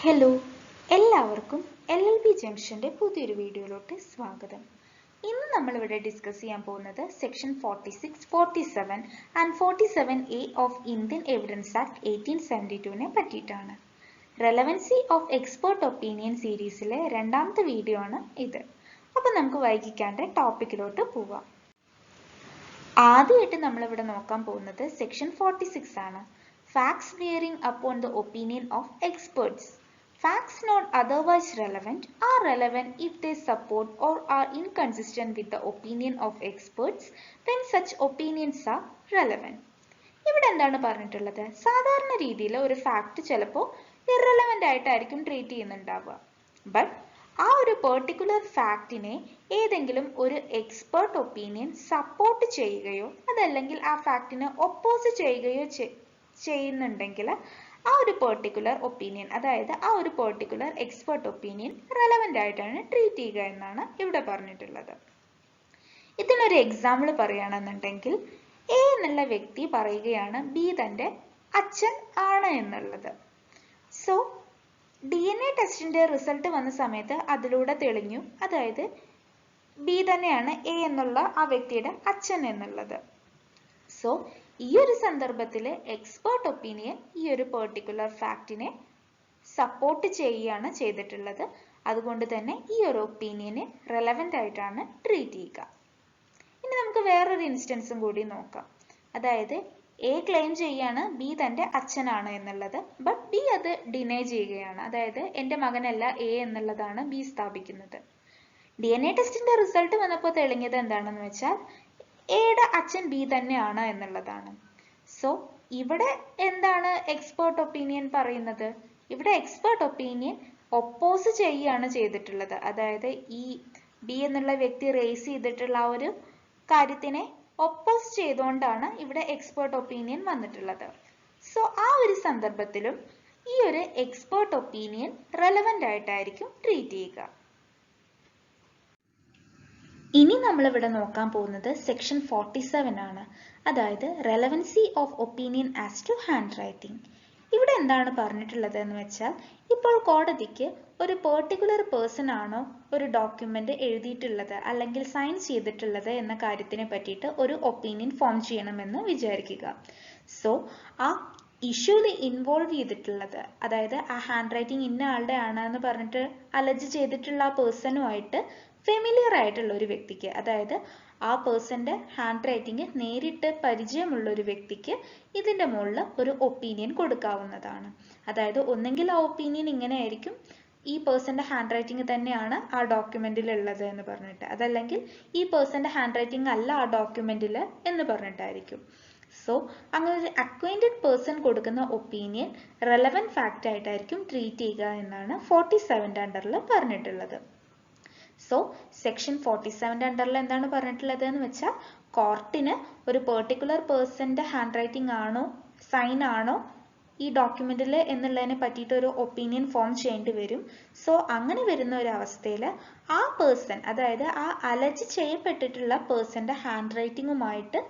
Hello, എല്ലാവർക്കും LLB ജംഗ്ഷന്റെ പുതിയൊരു വീഡിയോയിലോട്ട് സ്വാഗതം. ഇന്ന് നമ്മളിവിടെ ഡിസ്കസ് ചെയ്യാൻ പോകുന്നത് section 46, 47 and 47A of Indian evidence act 1872നെ പറ്റിയിട്ടാണ്. റെലവൻസി ഓഫ് എക്സ്പേർട്ട് ഒപ്പീനിയൻ സീരീസിലെ രണ്ടാമത്തെ വീഡിയോ ആണ് ഇത്. അപ്പോൾ നമുക്ക് വൈകിക്കാണ്ട് ടോപ്പിക്കിലോട്ട് പോവാം. ആദ്യമായിട്ട് നമ്മളിവിടെ നോക്കാൻ പോകുന്നത് സെക്ഷൻ 46 ആണ്. Facts bearing upon the opinion of experts. Facts not otherwise relevant are relevant if they support or are inconsistent with the opinion of experts when such opinions are relevant. ഇവിടെ എന്താണ് പറഞ്ഞിട്ടുള്ളത്? സാധാരണ രീതിയിൽ ഒരു ഫാക്ട് ചിലപ്പോൾ irrelevant ആയിട്ടായിരിക്കും treat ചെയ്യുന്നുണ്ടാവുക. But ആ ഒരു പെർട്ടിക്കുലർ ഫാക്റ്റിനെ ഏതെങ്കിലും ഒരു എക്സ്പേർട്ട് ഒപ്പീനിയൻ സപ്പോർട്ട് ചെയ്യുകയോ അതല്ലെങ്കിൽ ആ ഫാക്റ്റിനെ ഒപ്പോസ് ചെയ്യുകയോ ചെയ്യുന്നുണ്ടെങ്കിൽ ആ ഒരു പെർട്ടിക്കുലർ ഒപ്പീനിയൻ, അതായത് ആ ഒരു പെർട്ടിക്കുലർ എക്സ്പേർട്ട് ഒപ്പീനിയൻ റെലവൻ്റ് ആയിട്ടാണ് ട്രീറ്റ് ചെയ്യുക എന്നാണ് ഇവിടെ പറഞ്ഞിട്ടുള്ളത്. ഇതിനൊരു എക്സാമ്പിൾ പറയുകയാണെന്നുണ്ടെങ്കിൽ എ എന്നുള്ള വ്യക്തി പറയുകയാണ് ബി തൻ്റെ അച്ഛൻ ആണ് എന്നുള്ളത്. സോ DNA ടെസ്റ്റിന്റെ റിസൾട്ട് വന്ന സമയത്ത് അതിലൂടെ തെളിഞ്ഞു, അതായത് ബി തന്നെയാണ് എ എന്നുള്ള ആ വ്യക്തിയുടെ അച്ഛൻ എന്നുള്ളത്. സോ ഈ ഒരു സന്ദർഭത്തിൽ എക്സ്പേർട്ട് ഒപ്പീനിയൻ ഈ ഒരു പെർട്ടിക്കുലർ ഫാക്റ്റിനെ സപ്പോർട്ട് ചെയ്യുകയാണ് ചെയ്തിട്ടുള്ളത്. അതുകൊണ്ട് തന്നെ ഈ ഒരു ഒപ്പീനിയനെ റെലവൻ്റ് ആയിട്ടാണ് ട്രീറ്റ് ചെയ്യുക. ഇനി നമുക്ക് വേറൊരു ഇൻസ്റ്റൻസും കൂടി നോക്കാം. അതായത് എ ക്ലെയിം ചെയ്യാണ് ബി തൻ്റെ അച്ഛനാണ് എന്നുള്ളത്, ബട്ട് ബി അത് ഡിനൈ ചെയ്യുകയാണ്. അതായത് എൻ്റെ മകനല്ല എ എന്നുള്ളതാണ് ബി സ്ഥാപിക്കുന്നത്. DNA ടെസ്റ്റിന്റെ റിസൾട്ട് വന്നപ്പോൾ തെളിഞ്ഞത് എന്താണെന്ന് വെച്ചാൽ എയുടെ അച്ഛൻ ബി തന്നെയാണ് എന്നുള്ളതാണ്. സോ ഇവിടെ എന്താണ് എക്സ്പേർട്ട് ഒപ്പീനിയൻ പറയുന്നത്? ഇവിടെ എക്സ്പേർട്ട് ഒപ്പീനിയൻ ഒപ്പോസ് ചെയ്യുകയാണ് ചെയ്തിട്ടുള്ളത്. അതായത് ഈ ബി എന്നുള്ള വ്യക്തി റേസ് ചെയ്തിട്ടുള്ള ആ ഒരു കാര്യത്തിനെ ഒപ്പോസ് ചെയ്തുകൊണ്ടാണ് ഇവിടെ എക്സ്പേർട്ട് ഒപ്പീനിയൻ വന്നിട്ടുള്ളത്. സോ ആ ഒരു സന്ദർഭത്തിലും ഈ ഒരു എക്സ്പേർട്ട് ഒപ്പീനിയൻ റെലവൻ്റ് ആയിട്ടായിരിക്കും ട്രീറ്റ് ചെയ്യുക. ഇനി നമ്മളിവിടെ നോക്കാൻ പോകുന്നത് സെക്ഷൻ 47 ആണ്. അതായത് relevancy of opinion as to handwriting. ഇവിടെ എന്താണ് പറഞ്ഞിട്ടുള്ളത് എന്ന് വെച്ചാൽ, ഇപ്പോൾ കോടതിക്ക് ഒരു പെർട്ടിക്കുലർ പേഴ്സൺ ആണോ ഒരു ഡോക്യുമെന്റ് എഴുതിയിട്ടുള്ളത് അല്ലെങ്കിൽ സൈൻ ചെയ്തിട്ടുള്ളത് എന്ന കാര്യത്തിനെ പറ്റിയിട്ട് ഒരു ഒപ്പീനിയൻ ഫോം ചെയ്യണമെന്ന് വിചാരിക്കുക. സോ ആ ഇഷ്യൂവിൽ ഇൻവോൾവ് ചെയ്തിട്ടുള്ളത്, അതായത് ആ ഹാൻഡ് റൈറ്റിംഗ് ഇന്ന ആളുടെ ആണ് എന്ന് പറഞ്ഞിട്ട് അലജ് ചെയ്തിട്ടുള്ള ആ പേഴ്സണുമായിട്ട് ഫെമിലിയർ ആയിട്ടുള്ള ഒരു വ്യക്തിക്ക്, അതായത് ആ പേഴ്സന്റെ ഹാൻഡ് റൈറ്റിംഗ് നേരിട്ട് പരിചയമുള്ള ഒരു വ്യക്തിക്ക് ഇതിന്റെ മുകളിൽ ഒരു ഒപ്പീനിയൻ കൊടുക്കാവുന്നതാണ്. അതായത് ഒന്നെങ്കിൽ ആ ഒപ്പീനിയൻ ഇങ്ങനെ ആയിരിക്കും, ഈ പേഴ്സന്റെ ഹാൻഡ് റൈറ്റിംഗ് തന്നെയാണ് ആ ഡോക്യുമെന്റിൽ ഉള്ളത് എന്ന് പറഞ്ഞിട്ട്, അതല്ലെങ്കിൽ ഈ പേഴ്സന്റെ ഹാൻഡ് റൈറ്റിംഗ് അല്ല ആ ഡോക്യുമെന്റിൽ എന്ന് പറഞ്ഞിട്ടായിരിക്കും. സോ അങ്ങനെ ഒരു അക്വൈന്റഡ് പേഴ്സൺ കൊടുക്കുന്ന ഒപ്പീനിയൻ റെലവൻറ്റ് ഫാക്റ്റ് ആയിട്ടായിരിക്കും ട്രീറ്റ് ചെയ്യുക എന്നാണ് 47 അണ്ടറിൽ പറഞ്ഞിട്ടുള്ളത്. സോ സെക്ഷൻ 47 അണ്ടറിൽ എന്താണ് പറഞ്ഞിട്ടുള്ളത് എന്ന് വെച്ചാൽ, കോർട്ടിന് ഒരു പെർട്ടിക്കുലർ പേഴ്സന്റെ ഹാൻഡ് റൈറ്റിംഗ് ആണോ സൈൻ ആണോ ഈ ഡോക്യുമെന്റിൽ എന്നുള്ളതിനെ പറ്റിയിട്ട് ഒരു ഒപ്പീനിയൻ ഫോം ചെയ്യേണ്ടി വരും. സോ അങ്ങനെ വരുന്ന ഒരു അവസ്ഥയിൽ ആ പേഴ്സൺ, അതായത് ആ അലജ് ചെയ്യപ്പെട്ടിട്ടുള്ള പേഴ്സന്റെ ഹാൻഡ് റൈറ്റിംഗുമായിട്ട്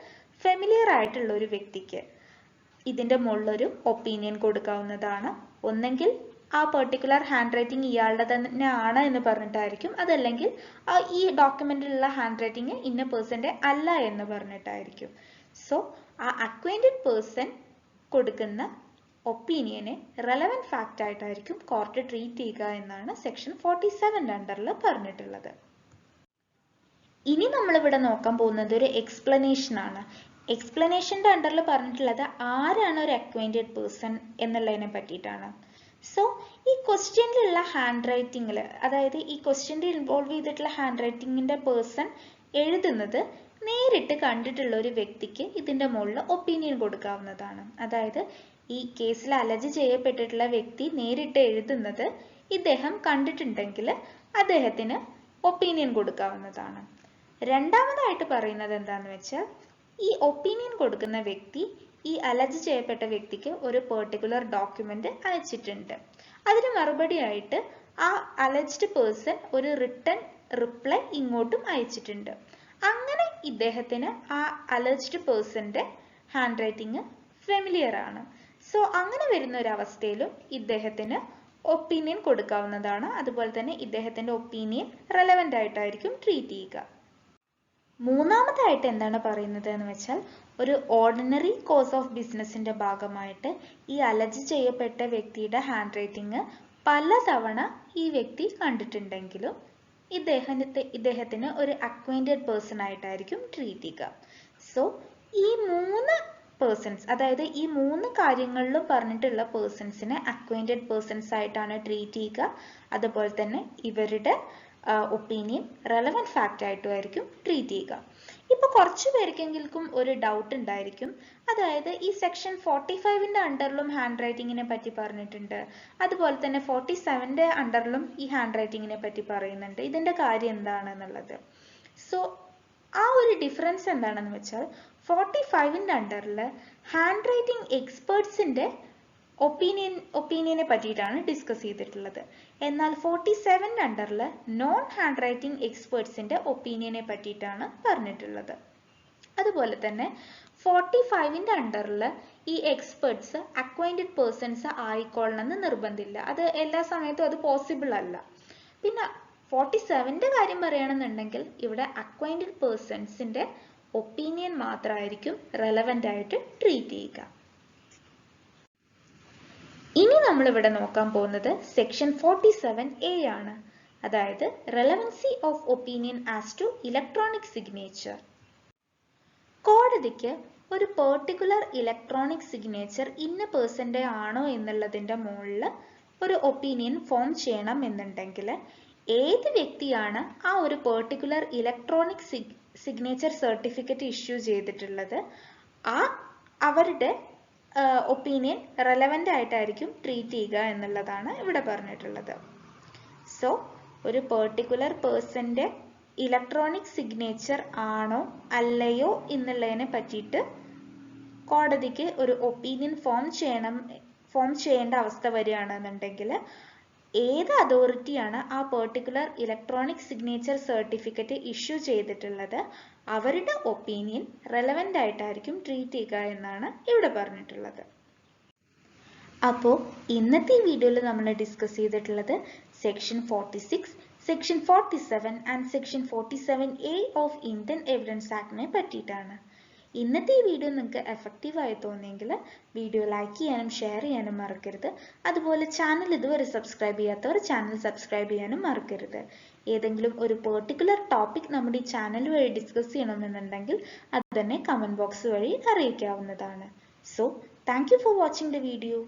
ഫെമിലിയർ ആയിട്ടുള്ള ഒരു വ്യക്തിക്ക് ഇതിന്റെ മുകളിലൊരു ഒപ്പീനിയൻ കൊടുക്കാവുന്നതാണ്. ഒന്നെങ്കിൽ ആ പെർട്ടിക്കുലർ ഹാൻഡ് റൈറ്റിംഗ് ഇയാളുടെ തന്നെ ആണ് എന്ന് പറഞ്ഞിട്ടായിരിക്കും, അതല്ലെങ്കിൽ ഈ ഡോക്യുമെന്റിലുള്ള ഹാൻഡ് റൈറ്റിംഗ് ഇന്ന പേഴ്സന്റെ അല്ല എന്ന് പറഞ്ഞിട്ടായിരിക്കും. സോ ആ അക്വൈന്റഡ് പേഴ്സൺ കൊടുക്കുന്ന ഒപ്പീനിയനെ റെലവൻറ്റ് ഫാക്റ്റ് ആയിട്ടായിരിക്കും കോർട്ട് ട്രീറ്റ് ചെയ്യുക എന്നാണ് സെക്ഷൻ 47 അണ്ടറിൽ പറഞ്ഞിട്ടുള്ളത്. ഇനി നമ്മളിവിടെ നോക്കാൻ പോകുന്നത് ഒരു എക്സ്പ്ലനേഷൻ ആണ്. എക്സ്പ്ലനേഷന്റെ അണ്ടറിൽ പറഞ്ഞിട്ടുള്ളത് ആരാണ് ഒരു അക്വൈന്റഡ് പേഴ്സൺ എന്നുള്ളതിനെ പറ്റിയിട്ടാണ്. സോ ഈ ക്വസ്റ്റ്യനിലുള്ള ഹാൻഡ് റൈറ്റിംഗിൽ, അതായത് ഈ ക്വസ്റ്റ്യനിൽ ഇൻവോൾവ് ചെയ്തിട്ടുള്ള ഹാൻഡ് റൈറ്റിംഗിന്റെ പേഴ്സൺ എഴുതുന്നത് നേരിട്ട് കണ്ടിട്ടുള്ള ഒരു വ്യക്തിക്ക് ഇതിന്റെ മുകളിൽ ഒപ്പീനിയൻ കൊടുക്കാവുന്നതാണ്. അതായത് ഈ കേസിൽ അലജ് ചെയ്യപ്പെട്ടിട്ടുള്ള വ്യക്തി നേരിട്ട് എഴുതുന്നത് ഇദ്ദേഹം കണ്ടിട്ടുണ്ടെങ്കിൽ അദ്ദേഹത്തിന് ഒപ്പീനിയൻ കൊടുക്കാവുന്നതാണ്. രണ്ടാമതായിട്ട് പറയുന്നത് എന്താന്ന് വെച്ചാൽ, ഈ ഒപ്പീനിയൻ കൊടുക്കുന്ന വ്യക്തി ഈ അലജ് ചെയ്യപ്പെട്ട വ്യക്തിക്ക് ഒരു പെർട്ടിക്കുലർ ഡോക്യുമെന്റ് അയച്ചിട്ടുണ്ട്. അതിന് മറുപടി ആയിട്ട് ആ അലജ്ഡ് പേഴ്സൺ ഒരു റിട്ടൺ റിപ്ലൈ ഇങ്ങോട്ടും അയച്ചിട്ടുണ്ട്. അങ്ങനെ ഇദ്ദേഹത്തിന് ആ അലജ്ഡ് പേഴ്സന്റെ ഹാൻഡ് റൈറ്റിംഗ് ഫെമിലിയർ ആണ്. സോ അങ്ങനെ വരുന്ന ഒരു അവസ്ഥയിലും ഇദ്ദേഹത്തിന് ഒപ്പീനിയൻ കൊടുക്കാവുന്നതാണ്. അതുപോലെ തന്നെ ഇദ്ദേഹത്തിന്റെ ഒപ്പീനിയൻ റെലവൻ്റ് ആയിട്ടായിരിക്കും ട്രീറ്റ് ചെയ്യുക. മൂന്നാമതായിട്ട് എന്താണ് പറയുന്നത് എന്ന് വെച്ചാൽ, ഒരു ഓർഡിനറി കോഴ്സ് ഓഫ് ബിസിനസിന്റെ ഭാഗമായിട്ട് ഈ അലർജി ചെയ്യപ്പെട്ട വ്യക്തിയുടെ ഹാൻഡ് റൈറ്റിംഗ് പലതവണ ഈ വ്യക്തി കണ്ടിട്ടുണ്ടെങ്കിലും ഇദ്ദേഹത്തിന് ഒരു അക്വൈൻറ്റഡ് പേഴ്സൺ ആയിട്ടായിരിക്കും ട്രീറ്റ് ചെയ്യുക. സോ ഈ മൂന്ന് പേഴ്സൺസ്, അതായത് ഈ മൂന്ന് കാര്യങ്ങളിലും പറഞ്ഞിട്ടുള്ള പേഴ്സൺസിനെ അക്വൈൻറ്റഡ് പേഴ്സൺസ് ആയിട്ടാണ് ട്രീറ്റ് ചെയ്യുക. അതുപോലെ തന്നെ ഇവരുടെ ഒപ്പീനിയൻ റെലവൻറ്റ് ഫാക്റ്റ് ആയിട്ടുമായിരിക്കും ട്രീറ്റ് ചെയ്യുക. ഇപ്പോൾ കുറച്ച് പേർക്കെങ്കിലും ഒരു ഡൗട്ട് ഉണ്ടായിരിക്കും, അതായത് ഈ സെക്ഷൻ 45ന്റെ അണ്ടറിലും ഹാൻഡ് റൈറ്റിങ്ങിനെ പറ്റി പറഞ്ഞിട്ടുണ്ട്, അതുപോലെ തന്നെ 47ന്റെ അണ്ടറിലും ഈ ഹാൻഡ് റൈറ്റിങ്ങിനെ പറ്റി പറയുന്നുണ്ട്, ഇതിന്റെ കാര്യം എന്താണെന്നുള്ളത്. സോ ആ ഒരു ഡിഫറൻസ് എന്താണെന്ന് വെച്ചാൽ, 45ന്റെ അണ്ടറിൽ ഹാൻഡ് റൈറ്റിംഗ് എക്സ്പേർട്സിന്റെ ഒപ്പീനിയനെ പറ്റിയിട്ടാണ് ഡിസ്കസ് ചെയ്തിട്ടുള്ളത്. എന്നാൽ 47ന്റെ അണ്ടറിൽ നോൺ ഹാൻഡ് റൈറ്റിംഗ് എക്സ്പേർട്സിന്റെ ഒപ്പീനിയനെ പറ്റിയിട്ടാണ് പറഞ്ഞിട്ടുള്ളത്. അതുപോലെ തന്നെ 45ന്റെ അണ്ടറിൽ ഈ എക്സ്പേർട്സ് അക്വൈൻറ്റഡ് പേഴ്സൺസ് ആയിക്കൊള്ളണമെന്ന് നിർബന്ധമില്ല, അത് എല്ലാ സമയത്തും അത് പോസിബിൾ അല്ല. പിന്നെ 47ന്റെ കാര്യം പറയുകയാണെന്നുണ്ടെങ്കിൽ ഇവിടെ അക്വൈൻറ്റഡ് പേഴ്സൺസിന്റെ ഒപ്പീനിയൻ മാത്രമായിരിക്കും റെലവൻ്റ് ആയിട്ട് ട്രീറ്റ് ചെയ്യുക. ഇനി നമ്മൾ ഇവിടെ നോക്കാൻ പോകുന്നത് സെക്ഷൻ 47A ആണ്, അതായത് relevancy of opinion as to electronic signature. കോടതിക്ക് ഒരു പെർട്ടിക്കുലർ ഇലക്ട്രോണിക് സിഗ്നേച്ചർ ഇന്ന പേഴ്സന്റെ ആണോ എന്നുള്ളതിന്റെ മുകളിൽ ഒരു ഒപ്പീനിയൻ ഫോം ചെയ്യണം എന്നുണ്ടെങ്കിൽ ഏത് വ്യക്തിയാണ് ആ ഒരു particular electronic signature certificate issue ചെയ്തിട്ടുള്ളത്, അവരുടെ ഒപ്പീനിയൻ റെലവൻ്റ് ആയിട്ടായിരിക്കും ട്രീറ്റ് ചെയ്യുക എന്നുള്ളതാണ് ഇവിടെ പറഞ്ഞിട്ടുള്ളത്. സോ ഒരു പെർട്ടിക്കുലർ പേഴ്സന്റെ ഇലക്ട്രോണിക് സിഗ്നേച്ചർ ആണോ അല്ലയോ എന്നുള്ളതിനെ പറ്റിയിട്ട് കോടതിക്ക് ഒരു ഒപ്പീനിയൻ ഫോം ചെയ്യേണ്ട അവസ്ഥ വരികയാണെന്നുണ്ടെങ്കിൽ ഏത് അതോറിറ്റിയാണ് ആ particular electronic signature certificate issue ചെയ്തിട്ടുള്ളത്, അവരുടെ ഒപ്പീനിയൻ റെലവൻ്റ് ആയിട്ടായിരിക്കും ട്രീറ്റ് ചെയ്യുക എന്നാണ് ഇവിടെ പറഞ്ഞിട്ടുള്ളത്. അപ്പോൾ ഇന്നത്തെ വീഡിയോയിൽ നമ്മൾ ഡിസ്കസ് ചെയ്തിട്ടുള്ളത് section 46, section 47 and section 47A of Indian evidence ആക്ടിനെ പറ്റിയിട്ടാണ്. ഇന്നത്തെ ഈ വീഡിയോ നിങ്ങൾക്ക് എഫക്റ്റീവായി തോന്നിയെങ്കിൽ വീഡിയോ ലൈക്ക് ചെയ്യാനും ഷെയർ ചെയ്യാനും മറക്കരുത്. അതുപോലെ ചാനൽ ഇതുവരെ സബ്സ്ക്രൈബ് ചെയ്യാത്തവർ ചാനൽ സബ്സ്ക്രൈബ് ചെയ്യാനും മറക്കരുത്. ഏതെങ്കിലും ഒരു പെർട്ടിക്കുലർ ടോപ്പിക് നമ്മുടെ ഈ ചാനൽ വഴി ഡിസ്കസ് ചെയ്യണമെന്നുണ്ടെങ്കിൽ അത് തന്നെ കമൻറ്റ് ബോക്സ് വഴി അറിയിക്കാവുന്നതാണ്. So thank you for watching the video.